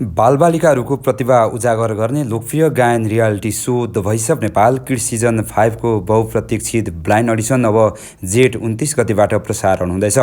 बालबालिकाहरूको प्रतिभा उजागर गर्ने लोकप्रिय गायन reality so the voice of Nepal kids season 5 को बहुप्रतीक्षित ब्लाइन्ड अडिसन अब जेठ 29 गतिबाट प्रसारण हुँदैछ।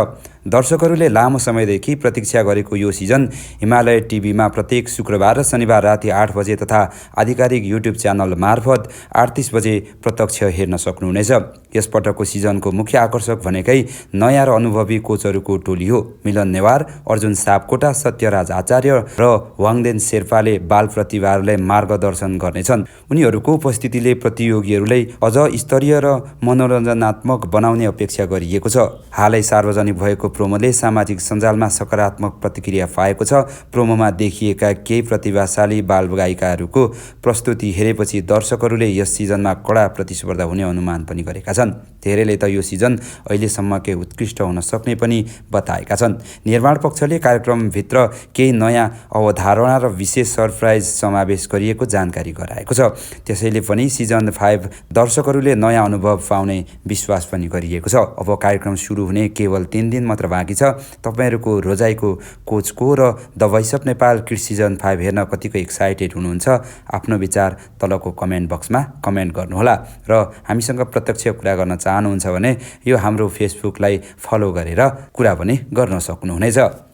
दर्शकहरूले लामो समयदेखि प्रतीक्षा गरेको यो सिजन हिमालय टिभीमा प्रत्येक शुक्रबार र शनिबार राति 8 बजे तथा आधिकारिक युट्युब च्यानल मार्फत 8:30 बजे प्रत्यक्ष हेर्न सक्नुहुनेछ। यसपटकको सिजनको मुख्य आकर्षक भनेकै नयाँ र अनुभवी कोचहरूको टोली हो। मिलन नेवार, अर्जुन सापकोटा, सत्यराज आचार्य र वाङदेन शेर्पाले बाल प्रतिभाहरूलाई मार्गदर्शन गर्नेछन्। उनीहरूको उपस्थितिले प्रतियोगीहरूलाई अझ स्तरीय र मनोरञ्जनात्मक बनाउने अपेक्षा गरिएको छ। हालै सार्वजनिक भएको प्रोमोले सामाजिक सञ्जालमा सकारात्मक प्रतिक्रिया पाएको छ। प्रोमोमा देखिएका केही प्रतिभाशाली बालगायिकाहरूको प्रस्तुति हेरेपछि दर्शकहरूले यस सिजनमा कडा प्रतिस्पर्धा हुने अनुमान पनि गरेका छन्। धेरैले त यो सिजन अहिलेसम्मकै उत्कृष्ट हुन सक्ने पनि बताएका छन्। निर्माण पक्षले कार्यक्रमभित्र केही नयाँ अवधारणा र विशेष सरप्राइज समावेश गरिएको जानकारी गराएको छ। त्यसैले पनि सिजन 5 दर्शकहरूले नयाँ अनुभव पाउने विश्वास पनि गरिएको छ। अब कार्यक्रम सुरु हुने केवल 3 दिन मात्र बाँकी छ। तपाईहरूको रोजाइको कोच को र the voice of Nepal kids season 5 हेर्न कतिको एक्साइटेड हुनुहुन्छ? आफ्नो विचार तलको कमेन्ट बक्समा कमेन्ट गर्नुहोला र हामीसँग प्रत्यक्ष कुरा गर्न चाहनुहुन्छ भने यो हाम्रो फेसबुकलाई फलो गरेर कुरा पनि गर्न सक्नुहुनेछ।